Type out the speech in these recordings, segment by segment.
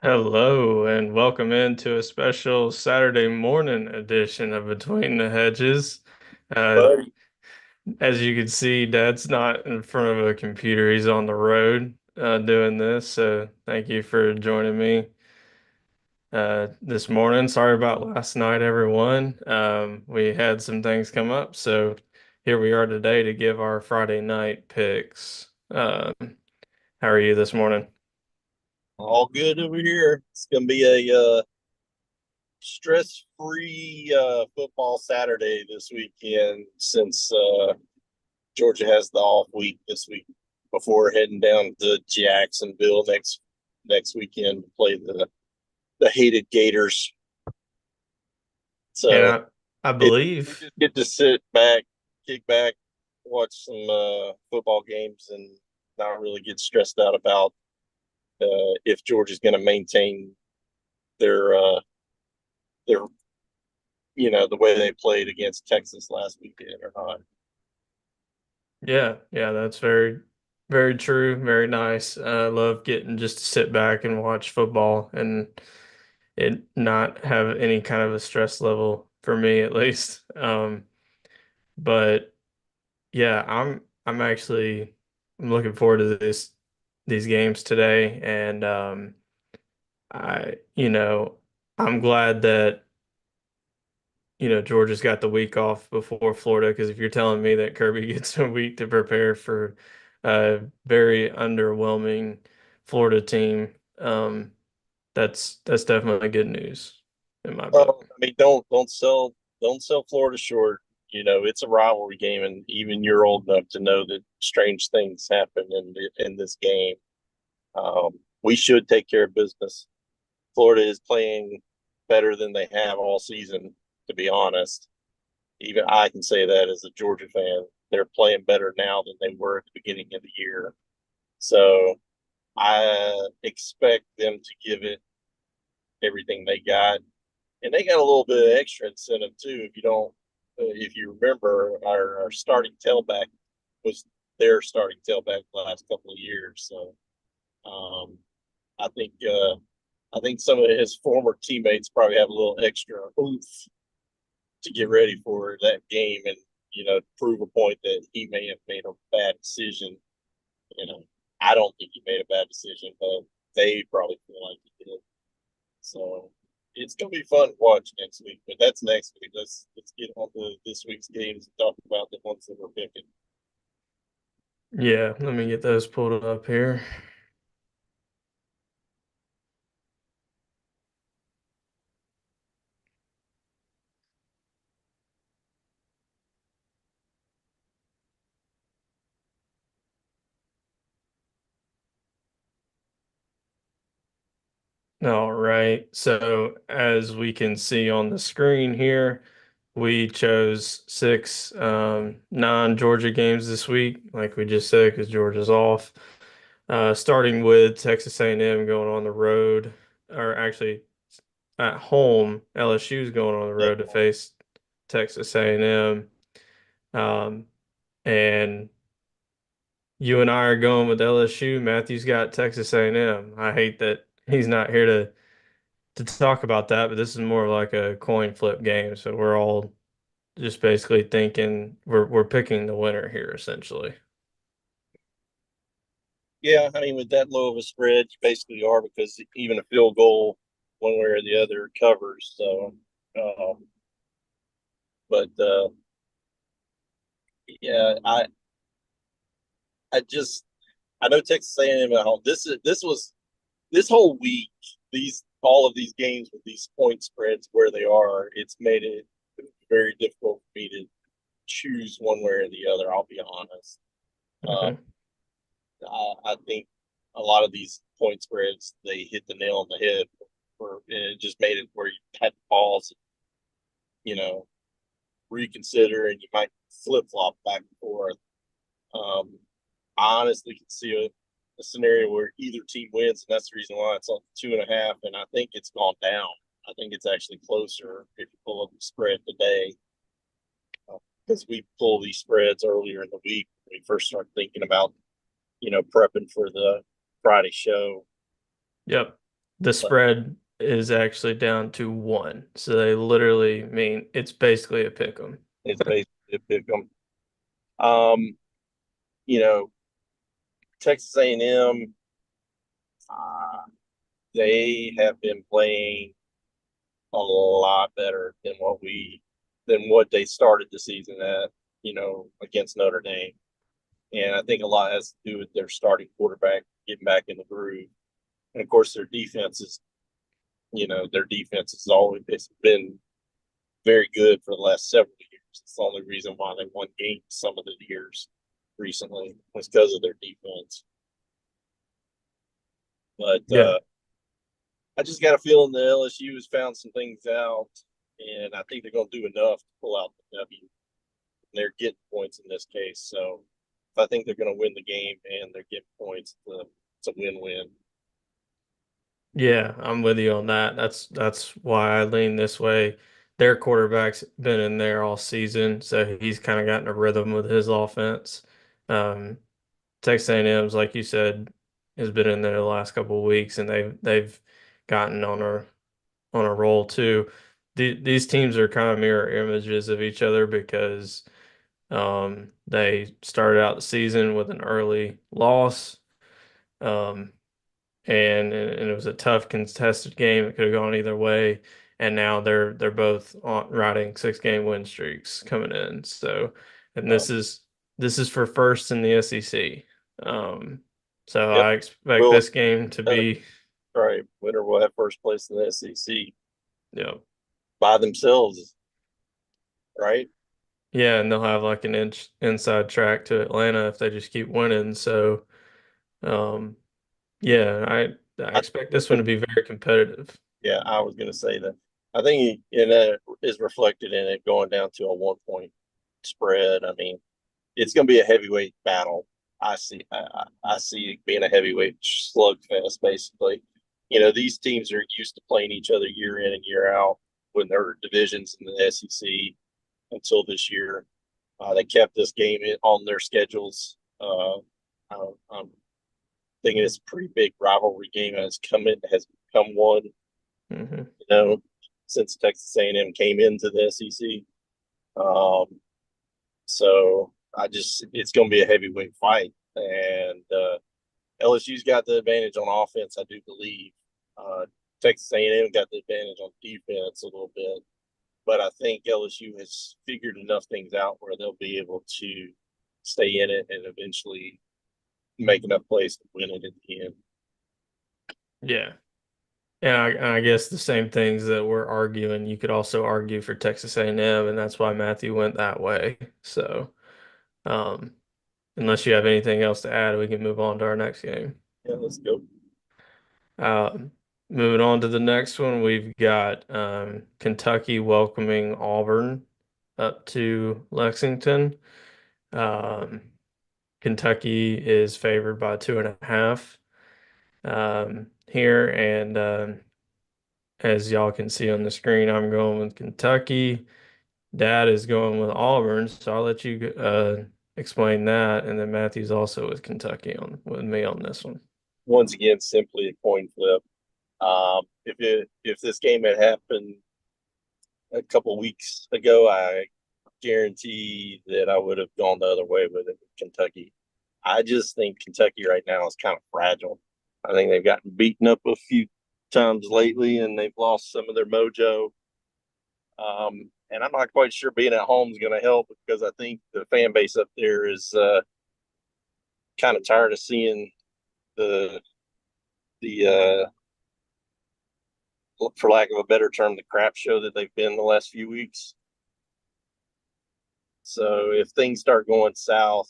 Hello, and welcome into a special Saturday morning edition of Between the Hedges. Uh, Buddy. as you can see, Dad's not in front of a computer. He's on the road doing this. So thank you for joining me this morning. Sorry about last night, everyone. We had some things come up, so here we are today to give our Friday night picks. How are you this morning? All good over here. It's gonna be a stress-free football Saturday this weekend since Georgia has the off week this week before heading down to Jacksonville next weekend to play the hated Gators. And So I we believe. just get to sit back, kick back, watch some football games, and not really get stressed out about if Georgia's going to maintain their uh, their the way they played against Texas last weekend or not. Yeah, that's very true, very nice. I love getting just to sit back and watch football and it not have any kind of a stress level for me at least. But yeah, I'm looking forward to these games today and I I'm glad that Georgia's got the week off before Florida because if you're telling me that Kirby gets a week to prepare for a very underwhelming Florida team, that's definitely good news in my Well, book. I mean, don't sell Florida short. It's a rivalry game, and even you're old enough to know that strange things happen in this game. We should take care of business. Florida is playing better than they have all season, to be honest. Even I can say that as a Georgia fan. They're playing better now than they were at the beginning of the year. So I expect them to give it everything they got, and they got a little bit of extra incentive too. If you remember, our starting tailback was their starting tailback the last couple of years. So um, I think I think some of his former teammates probably have a little extra oomph to get ready for that game, and prove a point that he may have made a bad decision. You know, I don't think he made a bad decision, but they probably feel like he did. So it's gonna be fun to watch next week, but that's next week. Let's get on to this week's games and talk about the ones that we're picking. Yeah, let me get those pulled up here. All right. So as we can see on the screen here, we chose six non-Georgia games this week, like we just said, because Georgia's off. Starting with Texas A&M going on the road, or actually at home, LSU's going on the Yeah. road to face Texas A&M. Um, and you and I are going with LSU. Matthew's got Texas A&M. I hate that he's not here to talk about that, but this is more like a coin flip game. So we're all just basically thinking we're picking the winner here essentially. Yeah, I mean, with that low of a spread, you basically are because even a field goal, one way or the other, covers. So, um, but yeah, I know Texas A&M at home. This whole week, these all of these games with these point spreads where they are, it's made it very difficult for me to choose one way or the other. I'll be honest. Uh, Hmm. I think a lot of these point spreads they hit the nail on the head, or it just made it where you had to pause, you know, reconsider, and you might flip flop back and forth. Um, I honestly can see a scenario where either team wins, and that's the reason why it's on 2.5. And I think it's gone down. I think it's actually closer if you pull up the spread today, because we pull these spreads earlier in the week when we first start thinking about prepping for the Friday show. Yep. the But spread is actually down to one. So they literally mean it's basically a pick 'em. it's basically a pick 'em. Um, you know, Texas A&M, uh, they have been playing a lot better than what they started the season at. Against Notre Dame, and I think a lot has to do with their starting quarterback getting back in the groove, and of course their defense has always it's been very good for the last several years. It's the only reason why they won games some of the years recently was because of their defense. But Yeah. I just got a feeling that LSU has found some things out, and I think they're going to do enough to pull out the W. They're getting points in this case, so if I think they're going to win the game and they're getting points, it's a win-win. Yeah, I'm with you on that. That's why I lean this way. Their quarterback's been in there all season, so he's kind of gotten a rhythm with his offense. Um, Texas A&M's, like you said, has been in there the last couple of weeks, and they've gotten on a roll too. These teams are kind of mirror images of each other because they started out the season with an early loss. Um, and it was a tough contested game. It could have gone either way. And now they're both riding 6 game win streaks coming in. So, and Um, this is for first in the SEC. Um, so yep, I expect will this game to be, right. Winner will have first place in the SEC you know, by themselves, right? yeah, and they'll have like an inside track to Atlanta if they just keep winning. So, um, yeah, I I, expect this one to be very competitive. yeah, I was going to say that. I think is reflected in it going down to a 1 point spread. I mean, it's going to be a heavyweight battle. I see it being a heavyweight slugfest, basically. These teams are used to playing each other year in and year out when there are divisions in the SEC until this year. They kept this game on their schedules. I'm thinking it's a pretty big rivalry game has become one. Hmm. You know, since Texas A&M came into the SEC. Um, so it's going to be a heavyweight fight, and LSU's got the advantage on offense, I do believe. Texas A&M got the advantage on defense a little bit, but I think LSU has figured enough things out where they'll be able to stay in it and eventually make enough plays to win it at the end. Yeah. Yeah, I guess the same things that we're arguing, you could also argue for Texas A&M, and M, and that's why Matthew went that way. So, um, unless you have anything else to add, we can move on to our next game. Yeah, let's go. Um, Moving on to the next one, we've got Kentucky welcoming Auburn up to Lexington. Um, Kentucky is favored by 2.5 here, and as y'all can see on the screen, I'm going with Kentucky. Dad is going with Auburn, so I'll let you explain that, and then Matthew's also with Kentucky on with me on this one. Once again, simply a coin flip. If this game had happened a couple weeks ago, I guarantee that I would have gone the other way with it with Kentucky. I just think Kentucky right now is kind of fragile. I think they've gotten beaten up a few times lately, and they've lost some of their mojo. And I'm not quite sure being at home is going to help because I think the fan base up there is kind of tired of seeing the the for lack of a better term, the crap show that they've been the last few weeks. So if things start going south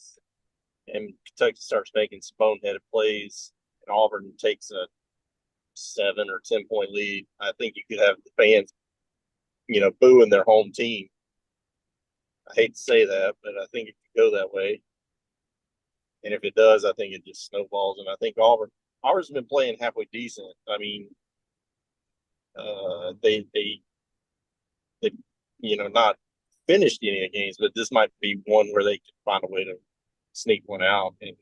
and Kentucky starts making some boneheaded plays and Auburn takes a 7 or 10 point lead, I think you could have the fans, booing their home team. I hate to say that, but I think it could go that way. And if it does, I think it just snowballs. And I think Auburn's been playing halfway decent. I mean, they not finished any of the games, but this might be one where they can find a way to sneak one out and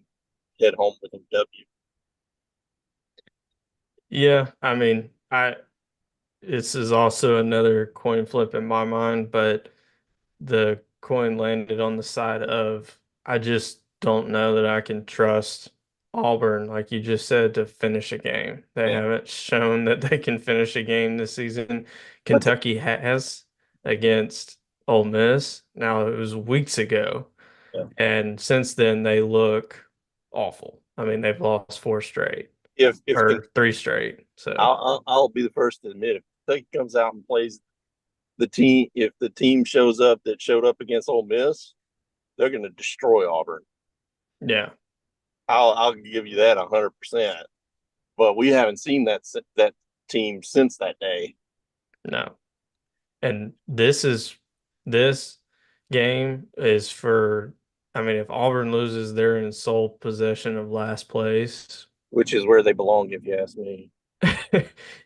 head home with a W. Yeah, I mean, I this is also another coin flip in my mind, but the coin landed on the side of I just don't know that I can trust Auburn, like you just said, to finish a game. They Yeah, haven't shown that they can finish a game this season. but Kentucky has against Ole Miss. Now it was weeks ago, yeah. and since then they look awful. I mean, they've lost four straight If or three straight. So, I'll be the first to admit, if Kentucky comes out and plays the team, if the team shows up that showed up against Ole Miss, they're going to destroy Auburn. yeah, I'll give you that 100%. But we haven't seen that team since that day, no. And this game is for, I mean, if Auburn loses, they're in sole possession of last place. which is where they belong, if you ask me.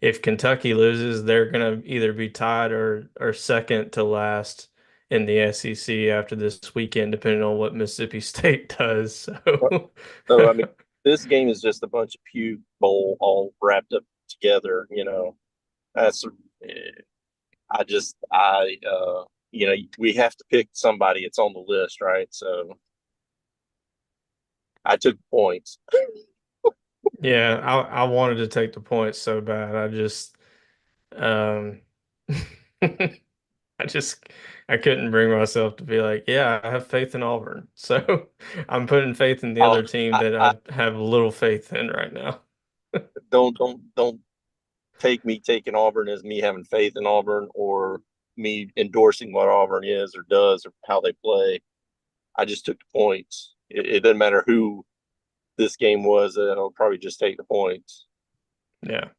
If Kentucky loses, they're gonna either be tied or second to last in the SEC after this weekend, depending on what Mississippi State does. So So I mean, this game is just a bunch of puke bowl all wrapped up together. That's we have to pick somebody. It's on the list, right? So I took points. yeah, I wanted to take the points so bad. Um I just I couldn't bring myself to be like, yeah, I have faith in Auburn. So I'm putting faith in the I'll, other team I, that I I have little faith in right now. don't take me taking Auburn as me having faith in Auburn or me endorsing what Auburn is or does or how they play. I just took the points. It doesn't matter who this game was. I'll probably just take the points. Yeah.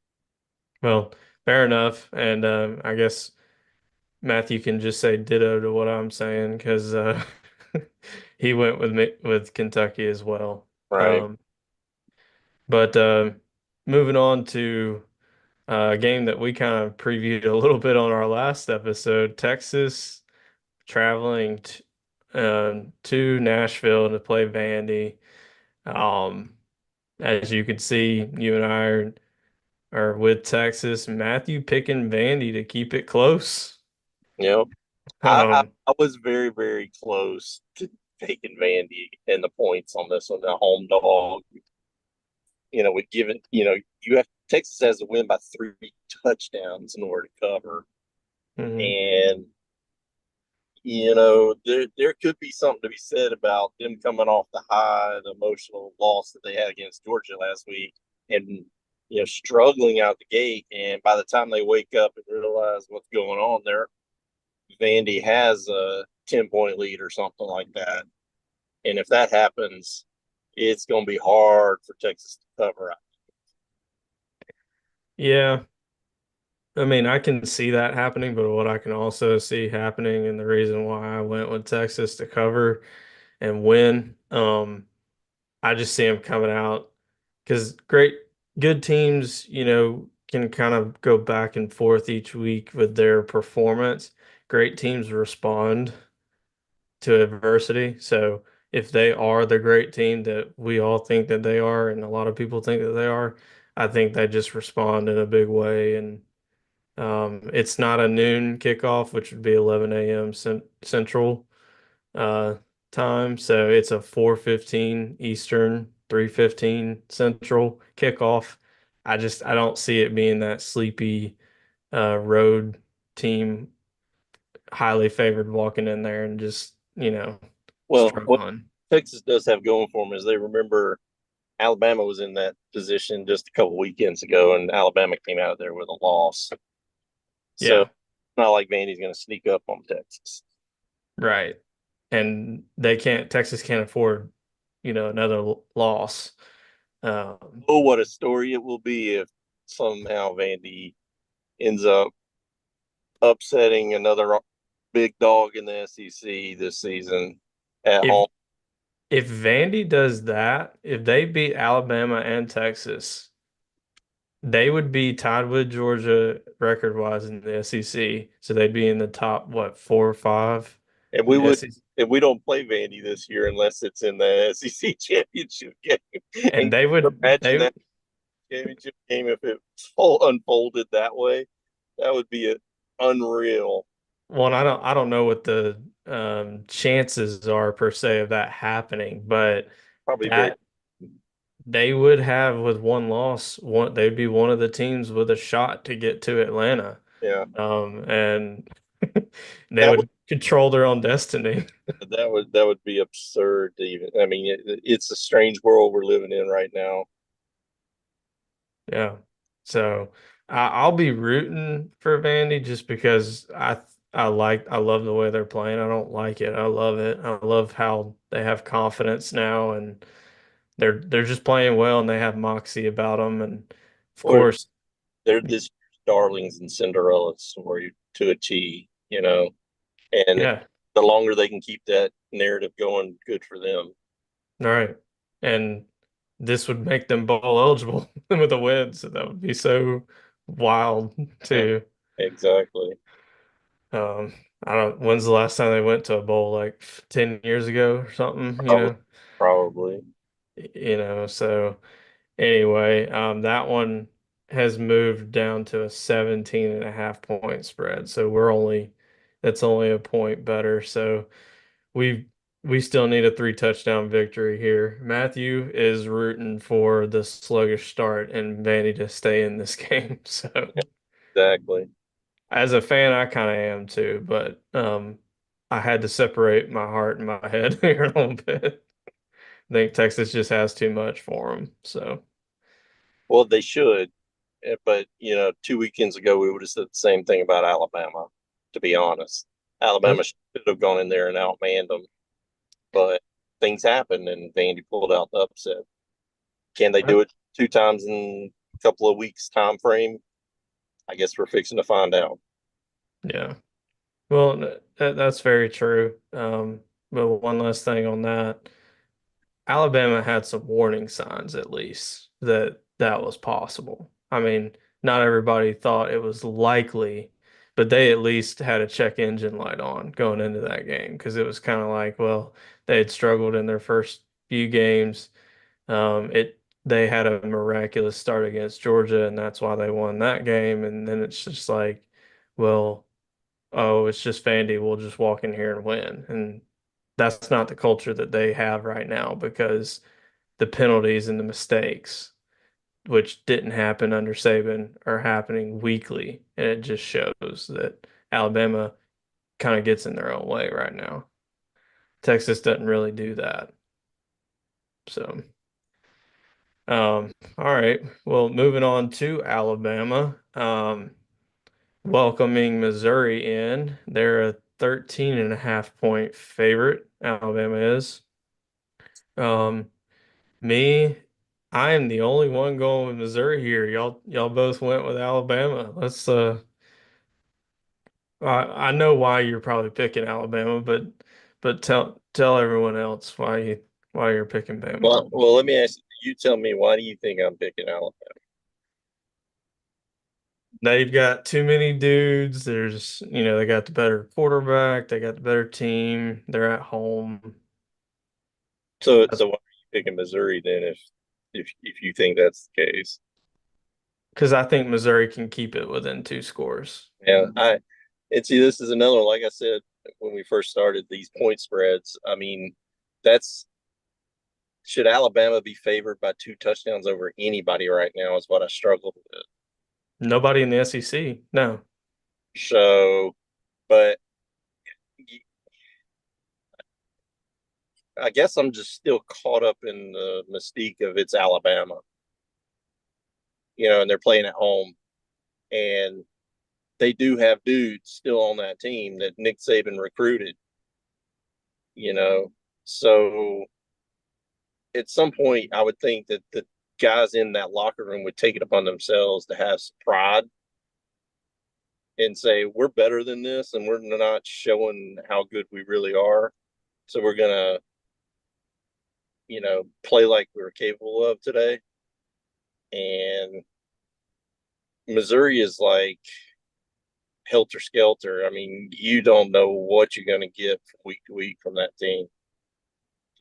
Well, fair enough. And I guess Matthew can just say ditto to what I'm saying because he went with me with Kentucky as well. Right. Um, but moving on to a game that we kind of previewed a little bit on our last episode, Texas traveling to Nashville to play Vandy. Um, as you can see, you and I are with Texas. Matthew picking Vandy to keep it close. You know, I, I, Um, I was very, very close to taking Vandy and the points on this one, the home dog. With given, you have Texas has to win by 3 touchdowns in order to cover. mhm. And there could be something to be said about them coming off the high, the emotional loss that they had against Georgia last week, and struggling out the gate. And by the time they wake up and realize what's going on, there, Vandy has a 10-point lead or something like that. And if that happens, it's going to be hard for Texas to cover. Yeah, I mean, I can see that happening, but what I can also see happening, and the reason why I went with Texas to cover and win, I just see them coming out because good teams, can kind of go back and forth each week with their performance. Great teams respond to adversity. So if they are the great team that we all think that they are, and a lot of people think that they are, I think they just respond in a big way. And it's not a noon kickoff, which would be 11 a.m. Central uh, time. So it's a 4:15 Eastern, 3:15 Central kickoff. I don't see it being that sleepy road team, highly favored walking in there and just, Well, what struggling. Texas does have going for them is they remember Alabama was in that position just a couple weekends ago, and Alabama came out of there with a loss. So Yeah, it's not like Vandy's going to sneak up on Texas. right. And Texas can't afford, another loss. Um, Oh, what a story it will be if somehow Vandy ends up upsetting another big dog in the SEC this season at if home. if Vandy does that, if they beat Alabama and Texas, they would be tied with Georgia record wise in the SEC. So they'd be in the top, what, 4 or 5 And in we the would, SEC. and we don't play Vandy this year unless it's in the SEC championship game. And And they would imagine they that. championship game if it all unfolded that way. That would be unreal. Well, and I don't know what the chances are per se of that happening, but Probably very that they would have with one loss, they'd be one of the teams with a shot to get to Atlanta. yeah. And they That would would control their own destiny. that would be absurd to even. I mean, it's a strange world we're living in right now. Yeah. So I'll be rooting for Vandy just because I love the way they're playing. I don't like it. I love it. I love how they have confidence now and they're just playing well and they have moxie about them. And of Or course, they're this darlings and Cinderella story to a T, and yeah, the longer they can keep that narrative going, good for them. all right. And this would make them bowl eligible with a win, so that would be so wild Mm, too. exactly. I don't, when's the last time they went to a bowl? Like 10 years ago or something, Probably, probably. so anyway, that one has moved down to a 17.5 point spread. So that's only a point better. So we we still need a three touchdown victory here. Matthew is rooting for the sluggish start and Vandy to stay in this game. So Exactly. as a fan, I kind of am too, but I had to separate my heart and my head here a little bit. I think Texas just has too much for them. So, Well, they should, but 2 weekends ago we would have said the same thing about Alabama. To be honest, uh, Alabama should have gone in there and outmanned them, but things happened and Vandy pulled out the upset. Can they uh, do it 2 times in a couple of weeks time frame? I guess we're fixing to find out. yeah. Well, that's very true. But one last thing on that. Alabama had some warning signs at least that that was possible. I mean, not everybody thought it was likely, but they at least had a check engine light on going into that game because it was kind of like, well, they had struggled in their first few games. They had a miraculous start against Georgia, and that's why they won that game. And then it's just like, well, oh, it's just Vandy. We'll just walk in here and win. And that's not the culture that they have right now because the penalties and the mistakes, which didn't happen under Saban, are happening weekly. And it just shows that Alabama kind of gets in their own way right now. Texas doesn't really do that. So, all right. Well, moving on to Alabama, welcoming Missouri in. They're a 13.5 point favorite. Alabama is. Um, Me, I am the only one going with Missouri here. Y'all both went with Alabama. I know why you're probably picking Alabama, but tell everyone else why you're picking Bama. Well, let me ask you. You tell me, why do you think I'm picking Alabama? They've got too many dudes. They got the better quarterback, they got the better team, they're at home. So why are you picking Missouri then? If you think that's the case, Because I think Missouri can keep it within two scores. yeah. And see, this is another. Like I said when we first started, these point spreads. I mean, that's should Alabama be favored by 2 touchdowns over anybody right now? Is what I struggled with. Nobody in the SEC. No. So, but I guess I'm just still caught up in the mystique of it's Alabama, and they're playing at home, and they do have dudes still on that team that Nick Saban recruited, you know. So at some point, I would think that the guys in that locker room would take it upon themselves to have some pride and say, we're better than this, and we're not showing how good we really are. So we're going to, play like we were capable of today. And Missouri is like helter skelter. I mean, you don't know what you're going to get from week to week from that team.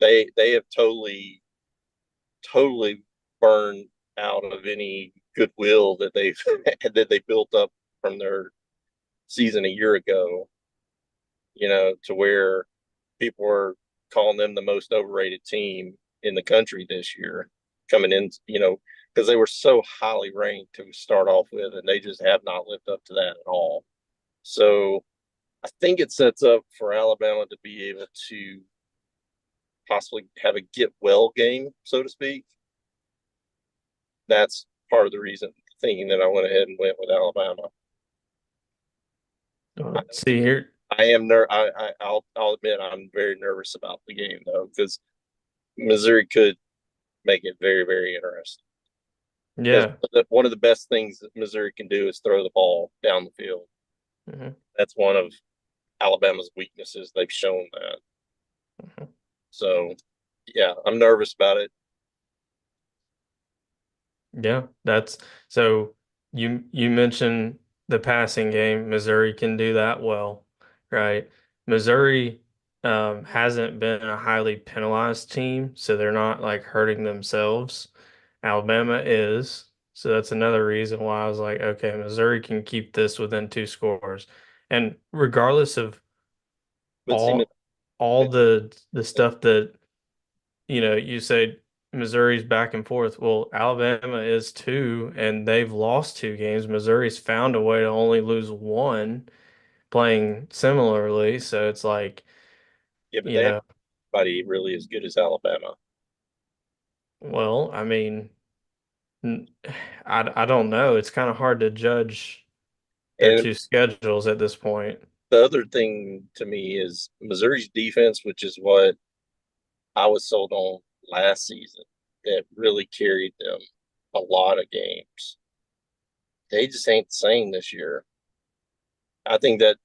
They have totally burned out of any goodwill that they've that they built up from their season a year ago. To where people were calling them the most overrated team in the country this year, coming in. Because they were so highly ranked to start off with, and they just have not lived up to that at all. So I think it sets up for Alabama to be able to possibly have a get well game, so to speak. That's part of the reason thinking that I went ahead and went with Alabama. I, See here. I am ner- I'll admit I'm very nervous about the game though because Missouri could make it very very interesting. Because Yeah. one of the best things that Missouri can do is throw the ball down the field. Mhm. That's one of Alabama's weaknesses. They've shown that. Mhm. So yeah, I'm nervous about it. Yeah, that's so you mentioned the passing game. Missouri can do that well, right? Missouri hasn't been a highly penalized team, so they're not like hurting themselves. Alabama is, so that's another reason why I was like, okay, Missouri can keep this within two scores. And regardless of But see, all the stuff that you say Missouri's back and forth. Well, Alabama is too, and they've lost two games. Missouri's found a way to only lose one playing similarly. So it's like, yeah, but you they have know, nobody really as good as Alabama. well, I mean, n- I don't know. It's kind of hard to judge their And two schedules at this point. the other thing to me is Missouri's defense, which is what I was sold on last season, that really carried them a lot of games. They just ain't the same this year. I think that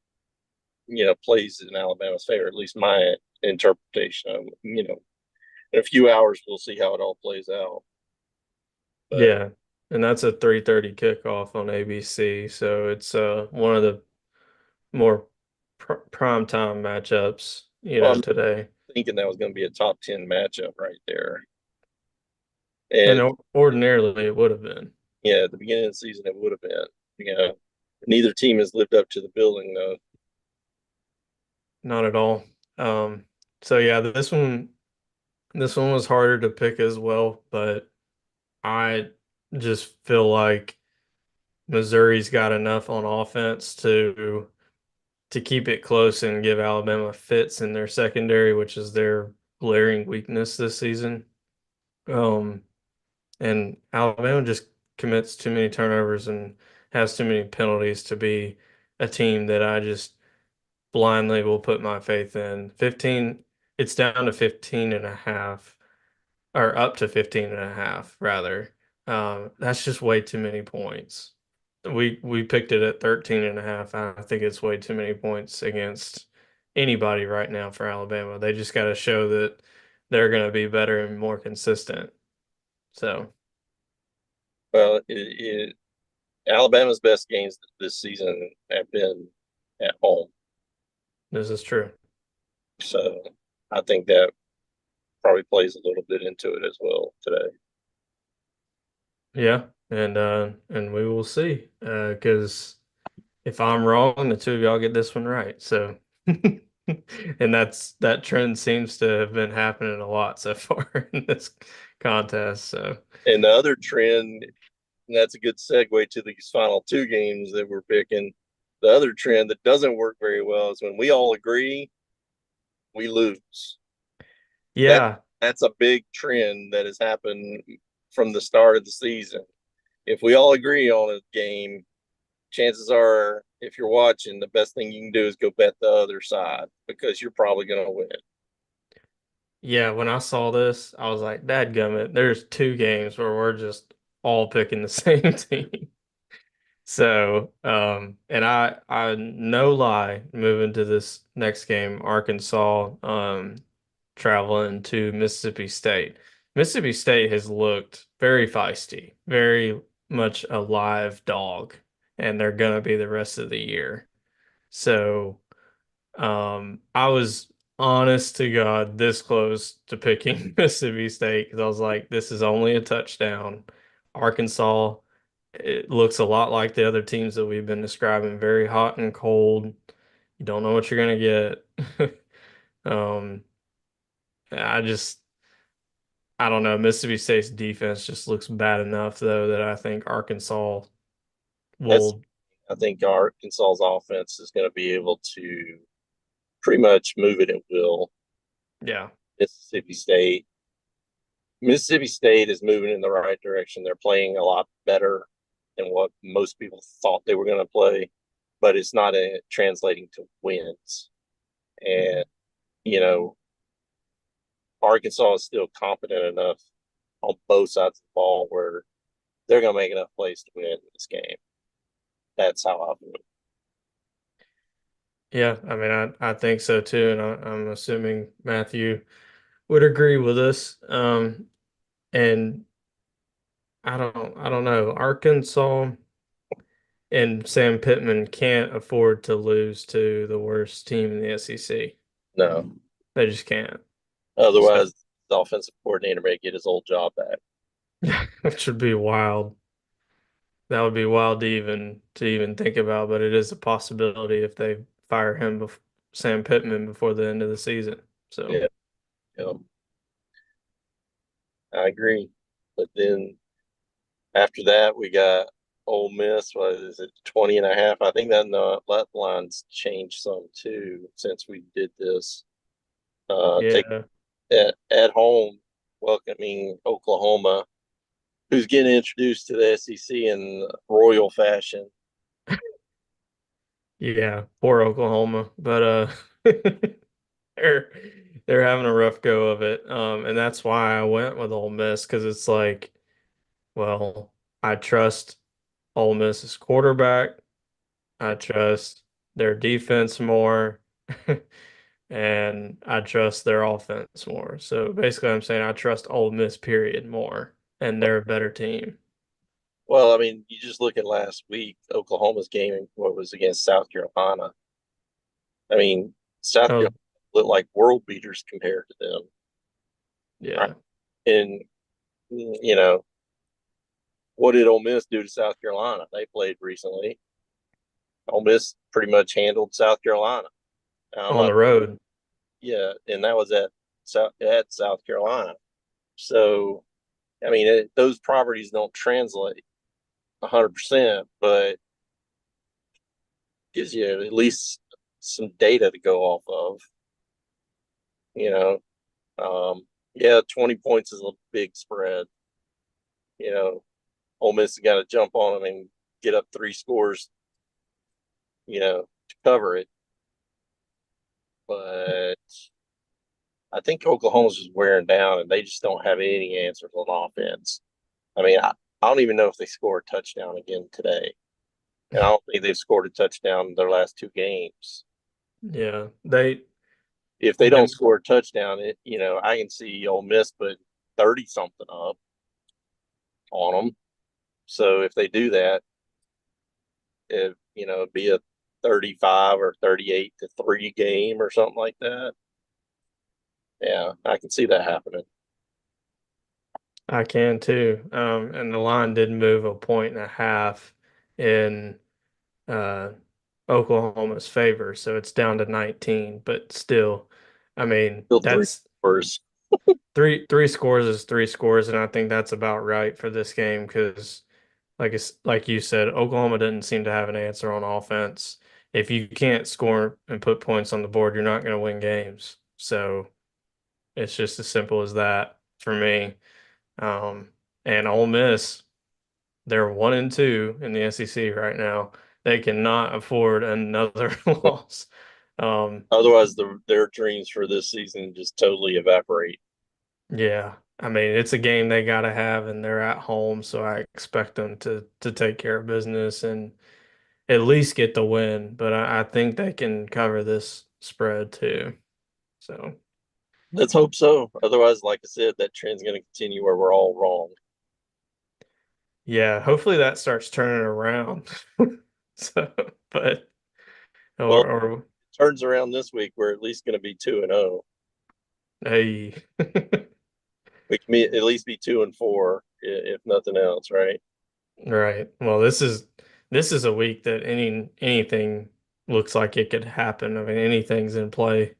plays in Alabama's favor, at least my interpretation of it. In a few hours we'll see how it all plays out. But Yeah. And that's a 3:30 kickoff on ABC. So it's one of the more prime time matchups, well, I'm today. thinking that was going to be a top 10 matchup right there. And And ordinarily it would have been. yeah, at the beginning of the season it would have been. Neither team has lived up to the billing though. Not at all. Um, so yeah, this one was harder to pick as well, but I just feel like Missouri's got enough on offense to keep it close and give Alabama fits in their secondary, which is their glaring weakness this season. Um, and Alabama just commits too many turnovers and has too many penalties to be a team that I just blindly will put my faith in. 15, it's down to 15 and a half, or up to 15 and a half, rather. That's just way too many points. We picked it at 13 and a half. I think it's way too many points against anybody right now for Alabama. They just got to show that they're going to be better and more consistent. So Well, Alabama's best games this season have been at home. this is true. So I think that probably plays a little bit into it as well today. Yeah, and we will see. Because if I'm wrong, the two of y'all get this one right. So, and that trend seems to have been happening a lot so far in this contest. So, And the other trend, and that's a good segue to these final two games that we're picking. The other trend that doesn't work very well is when we all agree, we lose. That yeah, that's a big trend that has happened from the start of the season. If we all agree on a game, chances are, if you're watching, the best thing you can do is go bet the other side because you're probably going to win. yeah. When I saw this, I was like, "Dadgummit!" There's two games where we're just all picking the same team. So, and I no lie, moving to this next game, Arkansas, traveling to Mississippi State. Mississippi State has looked very feisty, very much a live dog, and they're gonna be the rest of the year. So, I was honest to God this close to picking Mississippi State because I was like, this is only a touchdown. Arkansas, it looks a lot like the other teams that we've been describing, very hot and cold. You don't know what you're gonna get. Um, I just I don't know. Mississippi State's defense just looks bad enough though that I think Arkansas That's will, I think Arkansas's offense is going to be able to pretty much move it at will. yeah. Mississippi State. Mississippi State is moving in the right direction. They're playing a lot better than what most people thought they were going to play, but it's not translating to wins. And you know, Arkansas is still competent enough on both sides of the ball where they're going to make enough plays to win this game. That's how I feel. Yeah, I mean, I think so too, and I'm assuming Matthew would agree with us. And I don't know. Arkansas and Sam Pittman can't afford to lose to the worst team in the SEC. No, They just can't. So, otherwise the offensive coordinator may get his old job back. which would be wild. That would be wild to even think about, but it is a possibility if they fire Sam Pittman before the end of the season. So, Yeah, yeah, I agree. But then after that, we got Ole Miss. What is it, 20 and a half? I think that line's changed some too since we did this. Take yeah. at home, welcoming Oklahoma, who's getting introduced to the SEC in royal fashion. Yeah, poor Oklahoma, but they're they're having a rough go of it. And that's why I went with Ole Miss because it's like, well, I trust Ole Miss's quarterback. I trust their defense more, and I trust their offense more. So basically, I'm saying I trust Ole Miss, period, more, and they're a better team. Well, I mean, you just look at last week, Oklahoma's game, what was against South Carolina. I mean, South Carolina Oh, looked like world beaters compared to them. Right? yeah, And, you know, what did Ole Miss do to South Carolina? They played recently. Ole Miss pretty much handled South Carolina. I'm on not, the road. yeah, and that was at South Carolina. So, I mean, those properties don't translate 100%, but gives you at least some data to go off of. You know, yeah, 20 points is a big spread. You know, Ole Miss has got to jump on them and get up three scores, to cover it. But I think Oklahoma's just wearing down and they just don't have any answers on offense. I mean, I don't even know if they score a touchdown again today. And I don't think they've scored a touchdown in their last two games. Yeah, they If they don't them score a touchdown, I can see Ole Miss put 30 something up on them. So if they do that, it'd be a 35 or 38 to 3 game or something like that. Yeah, I can see that happening. I can too. And the line did move a point and a half in uh, Oklahoma's favor, so it's down to 19. But still, I mean, Still three that's first. three scores is three scores, and I think that's about right for this game because, like you said, Oklahoma didn't seem to have an answer on offense. If you can't score and put points on the board, you're not going to win games. So it's just as simple as that for me. Um, and Ole Miss, they're 1-2 in the SEC right now. They cannot afford another loss. Um, Otherwise, their dreams for this season just totally evaporate. yeah, I mean it's a game they gotta have, and they're at home, so I expect them to take care of business and at least get the win. But I think they can cover this spread too. So Let's hope so. Otherwise, like I said, that trend's going to continue where we're all wrong. yeah, hopefully that starts turning around. So, but Well, or it turns around this week. We're at least going to be 2-0. hey. We can at least be 2-4 if nothing else, right? Right. Well, this is a week that anything looks like it could happen. I mean, anything's in play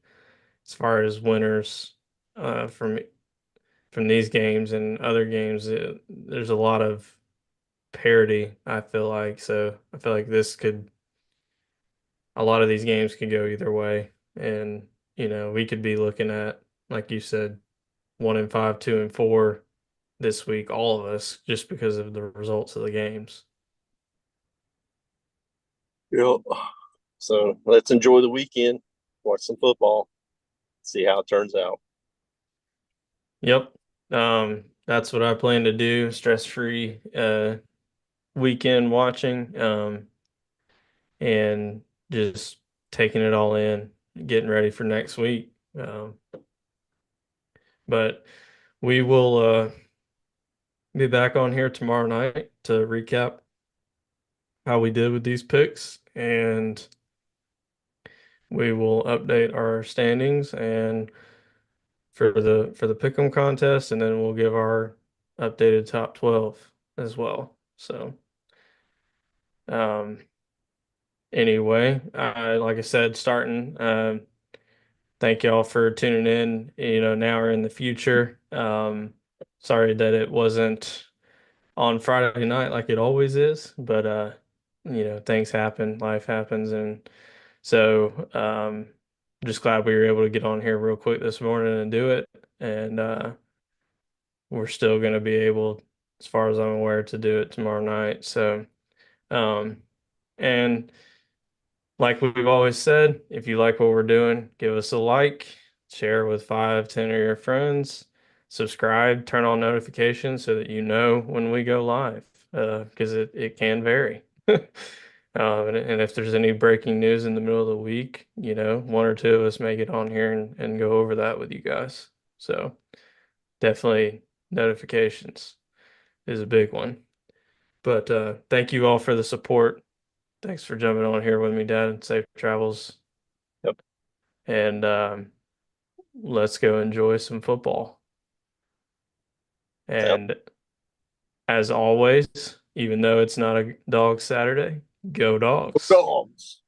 as far as winners from these games and other games. There's a lot of parity, I feel like. So I feel like a lot of these games could go either way. And, we could be looking at, like you said, 1-5, 2-4 this week, all of us, just because of the results of the games. Yep. So let's enjoy the weekend, watch some football, see how it turns out. Yep. That's what I plan to do. Stress-free weekend watching, and just taking it all in, getting ready for next week. But we will be back on here tomorrow night to recap how we did with these picks, and we will update our standings and for the pick'em contest, and then we'll give our updated top 12 as well. So, um, anyway, like I said, starting. Thank y'all for tuning in. Now or in the future. Sorry that it wasn't on Friday night like it always is, but things happen, life happens, and so just glad we were able to get on here real quick this morning and do it. And we're still going to be able, as far as I'm aware, to do it tomorrow night. So, um, and like we've always said, if you like what we're doing, give us a like, share with 5, 10 of your friends, subscribe, turn on notifications so that you know when we go live, because it can vary. And if there's any breaking news in the middle of the week, one or two of us may get on here and go over that with you guys. So definitely notifications is a big one. But thank you all for the support. Thanks for jumping on here with me, Dad. Safe travels. Yep. And let's go enjoy some football. Sounds And as always, even though it's not a dog Saturday, go dogs. dogs.